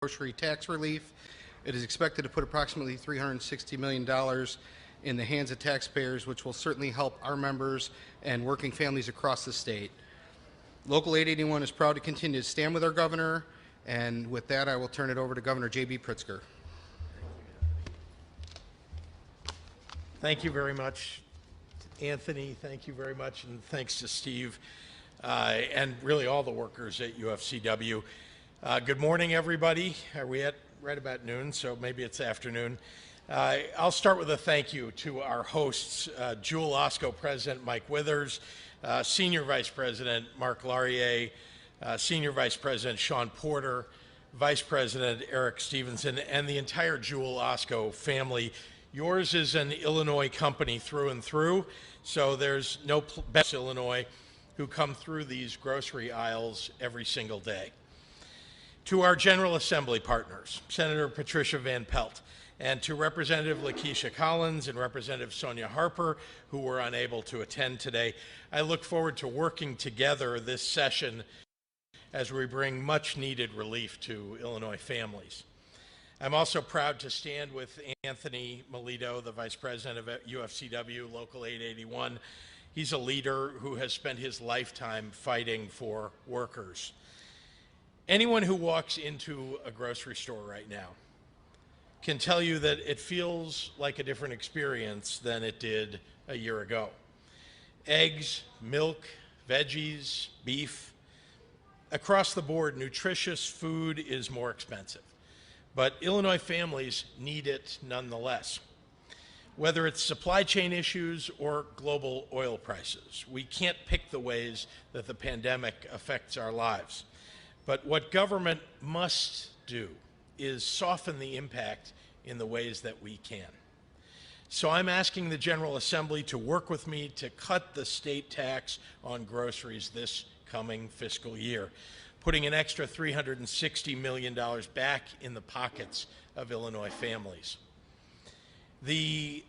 grocery tax relief. It is expected to put approximately $360 million in the hands of taxpayers, which will certainly help our members and working families across the state. Local 881 is proud to continue to stand with our governor, and with that, I will turn it over to Governor J.B. Pritzker. Thank you very much, Anthony. Thank you very much, and thanks to Steve and really all the workers at UFCW. Good morning, everybody. Are we at right about noon? So maybe it's afternoon. I'll start with a thank you to our hosts, Jewel Osco President Mike Withers, Senior Vice President Mark Laurier, Senior Vice President Sean Porter, Vice President Eric Stevenson, and the entire Jewel Osco family. Yours is an Illinois company through and through, so there's no best Illinois who come through these grocery aisles every single day. To our General Assembly partners, Senator Patricia Van Pelt, and to Representative Lakeisha Collins and Representative Sonia Harper, who were unable to attend today, I look forward to working together this session as we bring much needed relief to Illinois families. I'm also proud to stand with Anthony Melito, the Vice President of UFCW Local 881. He's a leader who has spent his lifetime fighting for workers. Anyone who walks into a grocery store right now can tell you that it feels like a different experience than it did a year ago. Eggs, milk, veggies, beef, across the board, nutritious food is more expensive. But Illinois families need it nonetheless. Whether it's supply chain issues or global oil prices, we can't pick the ways that the pandemic affects our lives. But what government must do is soften the impact in the ways that we can. So I'm asking the General Assembly to work with me to cut the state tax on groceries this coming fiscal year, putting an extra $360 million back in the pockets of Illinois families. The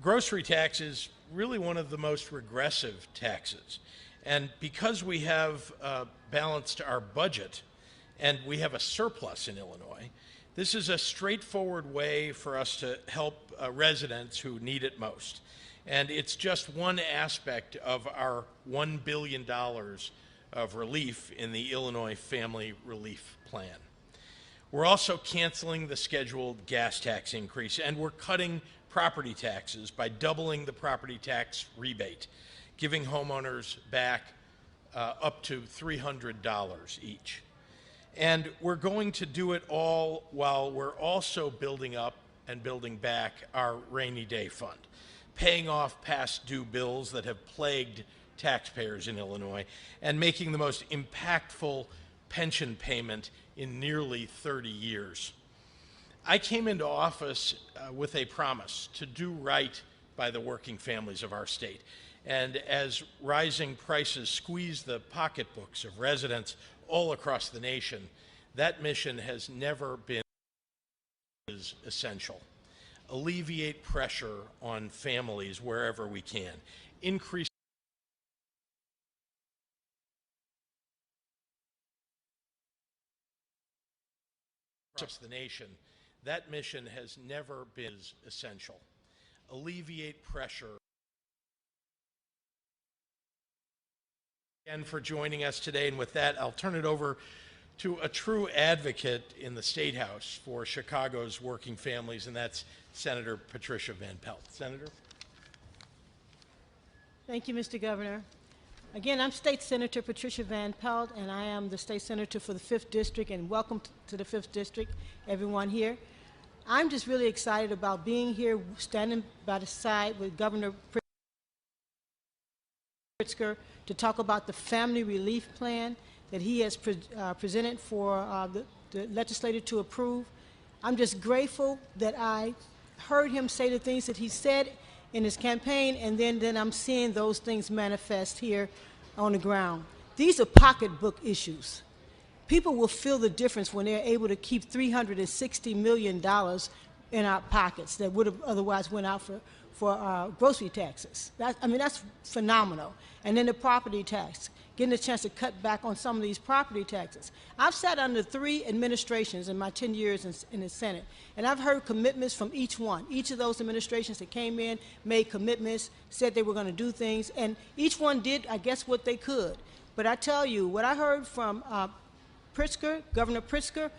grocery tax is really one of the most regressive taxes. And because we have balanced our budget and we have a surplus in Illinois, this is a straightforward way for us to help residents who need it most. And it's just one aspect of our $1 billion of relief in the Illinois Family Relief Plan. We're also canceling the scheduled gas tax increase, and we're cutting property taxes by doubling the property tax rebate, giving homeowners back up to $300 each. And we're going to do it all while we're also building up and building back our rainy day fund, paying off past due bills that have plagued taxpayers in Illinois, and making the most impactful pension payment in nearly 30 years. I came into office with a promise to do right by the working families of our state. And as rising prices squeeze the pocketbooks of residents all across the nation, that mission has never been as essential. Alleviate pressure on families wherever we can. Increase across the nation. That mission has never been as essential. Alleviate pressure. Again for joining us today, and with that, I'll turn it over to a true advocate in the State House for Chicago's working families, and that's Senator Patricia Van Pelt. Senator? Thank you, Mr. Governor. Again, I'm State Senator Patricia Van Pelt, and I am the State Senator for the 5th District, and welcome to the 5th District, everyone here. I'm just really excited about being here, standing by the side with Governor Pritzker to talk about the family relief plan that he has presented for the legislature to approve. I'm just grateful that I heard him say the things that he said in his campaign, and then I'm seeing those things manifest here on the ground. These are pocketbook issues. People will feel the difference when they're able to keep $360 million in our pockets that would have otherwise went out for grocery taxes. That's phenomenal. And then the property tax. getting a chance to cut back on some of these property taxes. I've sat under 3 administrations in my 10 years in the Senate, and I've heard commitments from each one. Each of those administrations that came in made commitments, said they were going to do things, and each one did, I guess, what they could. But I tell you, what I heard from Pritzker, Governor Pritzker,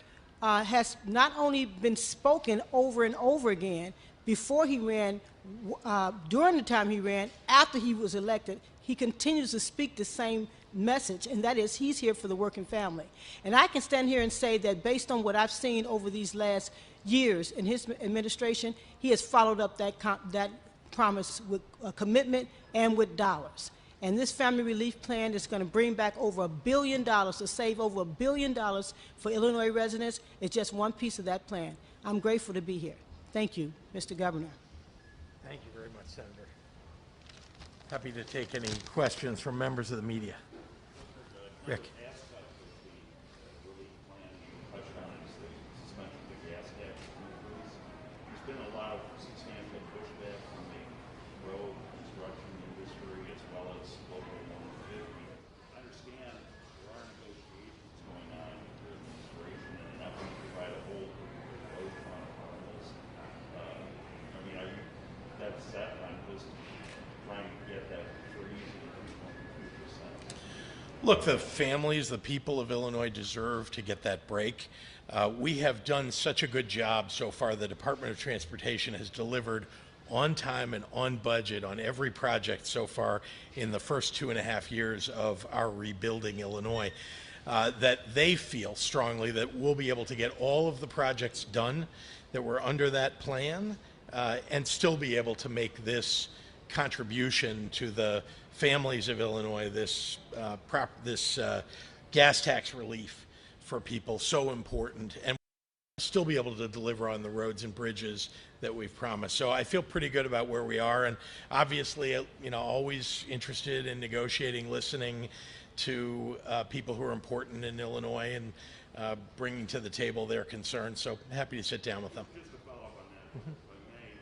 has not only been spoken over and over again before he ran, during the time he ran, after he was elected. He continues to speak the same message, and that is he's here for the working family. And I can stand here and say that based on what I've seen over these last years in his administration, he has followed up that promise with a commitment and with dollars. And this family relief plan is going to bring back over $1 billion, to save over $1 billion for Illinois residents. It's just one piece of that plan. I'm grateful to be here. Thank you, Mr. Governor. Thank you very much, Senator. Happy to take any questions from members of the media. Rick. There's been a lot of substantial pushback from the road construction industry as well as local 150. I understand there are negotiations going on with the administration and an effort to try to hold the road fund harmless. I mean, are you that set on just trying to get that freeze at 3.2%? Look, the families, the people of Illinois deserve to get that break. We have done such a good job so far. The Department of Transportation has delivered on time and on budget on every project so far in the first 2.5 years of our rebuilding Illinois, that they feel strongly that we'll be able to get all of the projects done that were under that plan and still be able to make this contribution to the families of Illinois, this gas tax relief for people, so important, and still be able to deliver on the roads and bridges that we've promised. So I feel pretty good about where we are, and obviously, you know, always interested in negotiating, listening to people who are important in Illinois and bringing to the table their concerns. So happy to sit down with them. Just to follow up on that, if I may,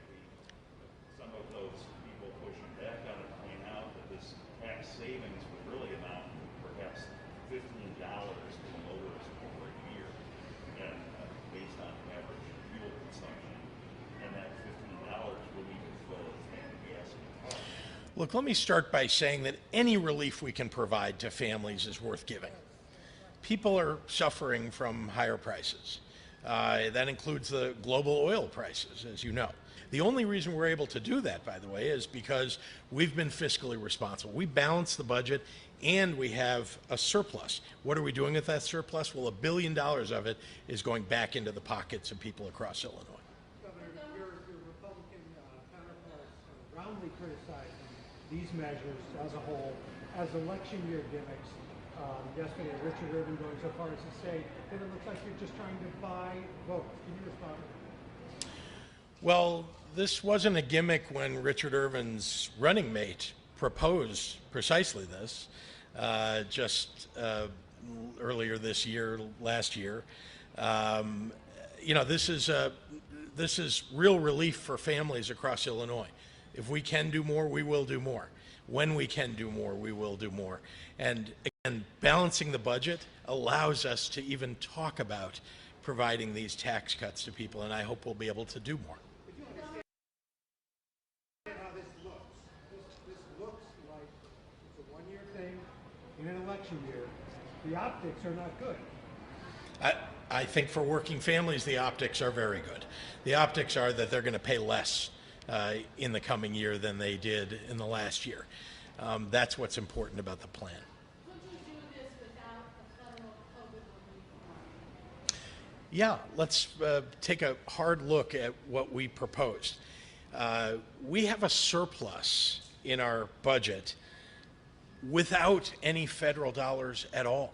some of those people pushing back on it point out that this tax savings would really amount to perhaps $15 for the motorist over a year, and based on average fuel consumption, and that $15 will even fill a tank of gas. Look, let me start by saying that any relief we can provide to families is worth giving. People are suffering from higher prices. That includes the global oil prices, as you know. The only reason we're able to do that, by the way, is because we've been fiscally responsible. We balance the budget and we have a surplus. What are we doing with that surplus? Well, $1 billion of it is going back into the pockets of people across Illinois. Governor, your Republican counterparts roundly criticizing these measures as a whole as election year gimmicks. Yesterday, Richard Irvin going so far as to say that it looks like you're just trying to buy votes. Can you respond? Well, this wasn't a gimmick when Richard Irvin's running mate proposed precisely this just earlier this year, last year. You know, this is real relief for families across Illinois. If we can do more, we will do more. When we can do more, we will do more. And again, balancing the budget allows us to even talk about providing these tax cuts to people, and I hope we'll be able to do more. But you understand how this looks. This looks like it's a one-year thing in an election year. The optics are not good. I think for working families, the optics are very good. The optics are that they're going to pay less in the coming year than they did in the last year. That's what's important about the plan. Could you do this without a federal COVID relief? Yeah, let's take a hard look at what we proposed. We have a surplus in our budget without any federal dollars at all.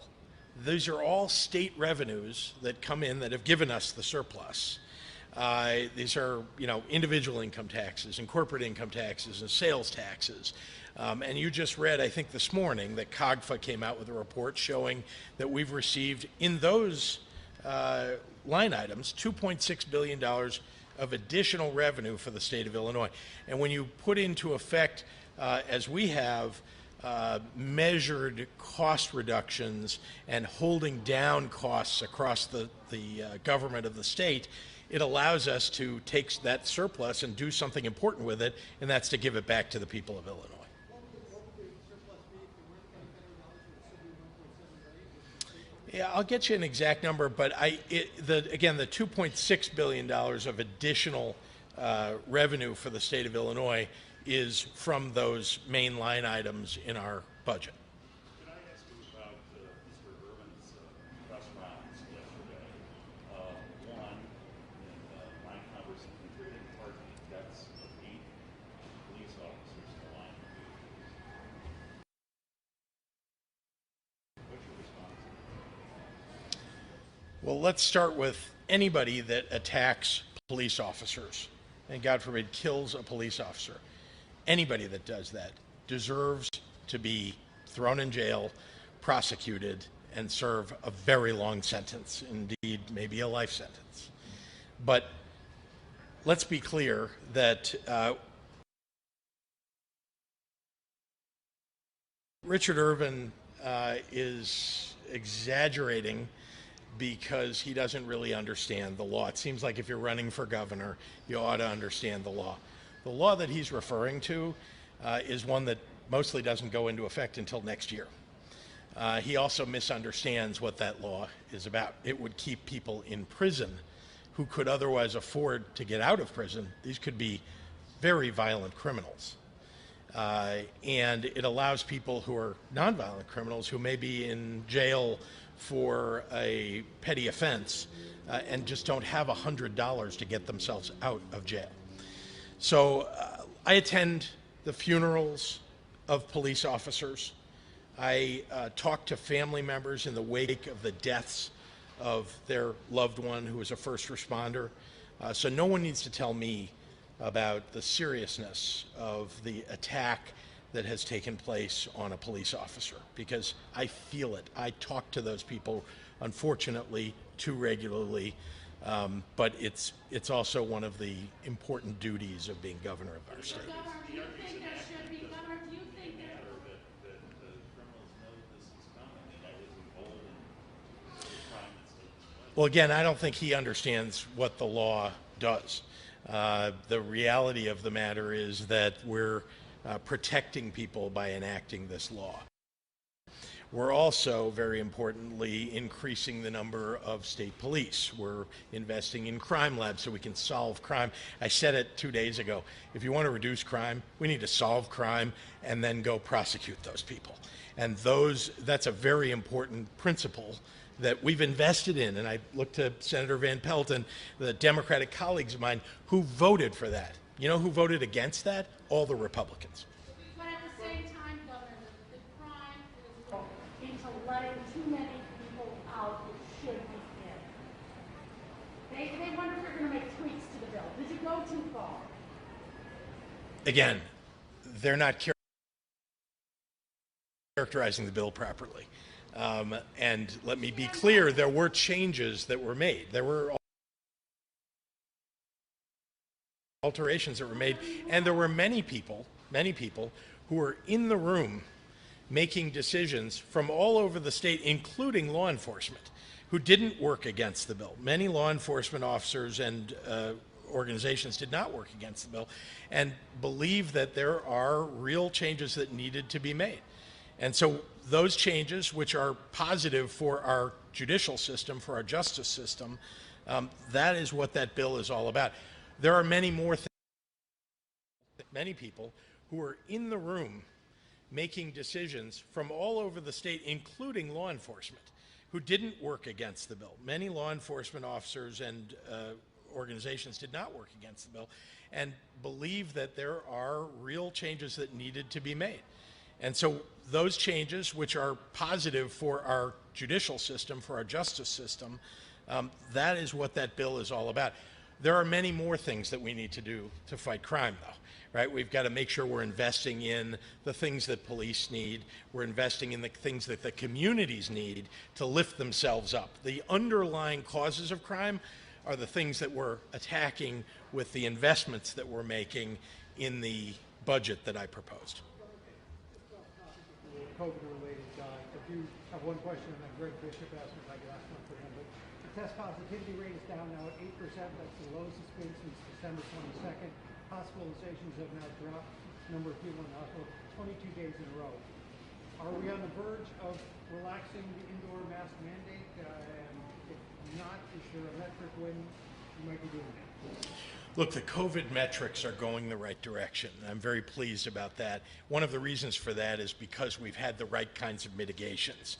These are all state revenues that come in that have given us the surplus. These are, you know, individual income taxes and corporate income taxes and sales taxes. And you just read, I think this morning, that COGFA came out with a report showing that we've received in those line items $2.6 billion of additional revenue for the state of Illinois. And when you put into effect, as we have, measured cost reductions and holding down costs across the government of the state, it allows us to take that surplus and do something important with it, and that's to give it back to the people of Illinois. Yeah, I'll get you an exact number, but again, the $2.6 billion of additional revenue for the state of Illinois is from those main line items in our budget. Can I ask you about Mr. Irvin's restaurants yesterday? One, in my conversation, contributing part to the deaths of 8 police officers in the line of duty. What's your response? Well, let's start with anybody that attacks police officers and, God forbid, kills a police officer. Anybody that does that deserves to be thrown in jail, prosecuted, and serve a very long sentence, indeed maybe a life sentence. But let's be clear that Richard Irvin is exaggerating because he doesn't really understand the law. It seems like if you're running for governor, you ought to understand the law. The law that he's referring to is one that mostly doesn't go into effect until next year. He also misunderstands what that law is about. It would keep people in prison who could otherwise afford to get out of prison. These could be very violent criminals. And it allows people who are nonviolent criminals who may be in jail for a petty offense and just don't have $100 to get themselves out of jail. So I attend the funerals of police officers. I talk to family members in the wake of the deaths of their loved one who was a first responder. So no one needs to tell me about the seriousness of the attack that has taken place on a police officer, because I feel it. I talk to those people, unfortunately, too regularly. But it's also one of the important duties of being governor of our state. Governor, do you think there should be, Governor, do you think there... that the criminals know this is coming and that was emboldened the crime that's taking place? Well, again, I don't think he understands what the law does. The reality of the matter is that we're protecting people by enacting this law. We're also, very importantly, increasing the number of state police. We're investing in crime labs so we can solve crime. I said it 2 days ago. If you want to reduce crime, we need to solve crime and then go prosecute those people. And that's a very important principle that we've invested in. And I look to Senator Van Pelt and the Democratic colleagues of mine who voted for that. You know who voted against that? All the Republicans. But at the same time, Governor, the crime is into letting too many people out that should be in. They wonder if they're going to make tweaks to the bill. Did you go too far? Again, they're not characterizing the bill properly. And let me be clear, there were changes that were made. There were alterations that were made, and there were many people who were in the room making decisions from all over the state, including law enforcement, who didn't work against the bill. Many law enforcement officers and organizations did not work against the bill and believe that there are real changes that needed to be made. And so those changes, which are positive for our judicial system, for our justice system, that is what that bill is all about. There are many more things. Many people who are in the room making decisions from all over the state, including law enforcement, who didn't work against the bill. Many law enforcement officers and organizations did not work against the bill and believe that there are real changes that needed to be made. And so those changes, which are positive for our judicial system, for our justice system, that is what that bill is all about. There are many more things that we need to do to fight crime, though, right? We've got to make sure we're investing in the things that police need. We're investing in the things that the communities need to lift themselves up. The underlying causes of crime are the things that we're attacking with the investments that we're making in the budget that I proposed. COVID-related. I do have one question, and then Greg Bishop asked me if I could ask one for him. But the test positivity rate is down now at 8%. That's the lowest it's been since December 22nd. Hospitalizations have now dropped. Number of people in the hospital 22 days in a row. Are we on the verge of relaxing the indoor mask mandate? And if not, is there a metric when you might be doing that? Look, the COVID metrics are going the right direction. I'm very pleased about that. One of the reasons for that is because we've had the right kinds of mitigations.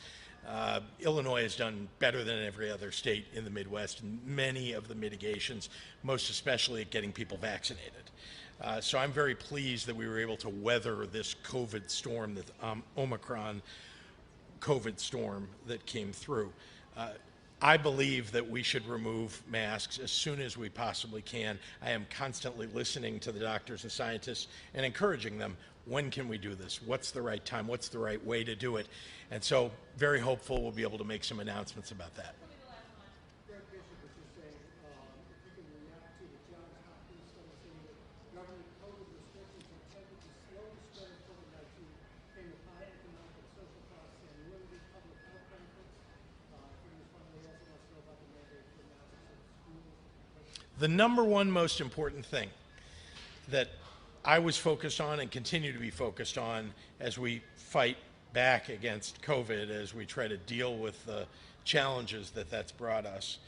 Illinois has done better than every other state in the Midwest in many of the mitigations, most especially at getting people vaccinated. So I'm very pleased that we were able to weather this COVID storm, the Omicron COVID storm that came through. I believe that we should remove masks as soon as we possibly can. I am constantly listening to the doctors and scientists and encouraging them, when can we do this? What's the right time? What's the right way to do it? And so very hopeful we'll be able to make some announcements about that. Greg Bishop was just saying, if you can react to the Johns Hopkins study saying that government COVID restrictions are intended to slow the spread of COVID-19, came with high economic and social costs and limited public health benefits. Finally, also wants to know about the mandate for masks in schools. The number one most important thing that I was focused on and continue to be focused on as we fight back against COVID, as we try to deal with the challenges that that's brought us,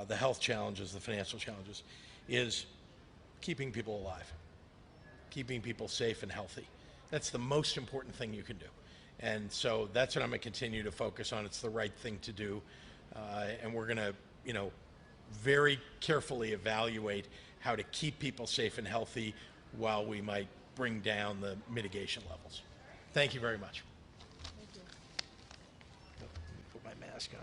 the health challenges, the financial challenges, is keeping people alive, keeping people safe and healthy. That's the most important thing you can do. And so that's what I'm going to continue to focus on. It's the right thing to do. And we're going to, very carefully evaluate how to keep people safe and healthy while we might bring down the mitigation levels. Thank you very much. Put my mask on.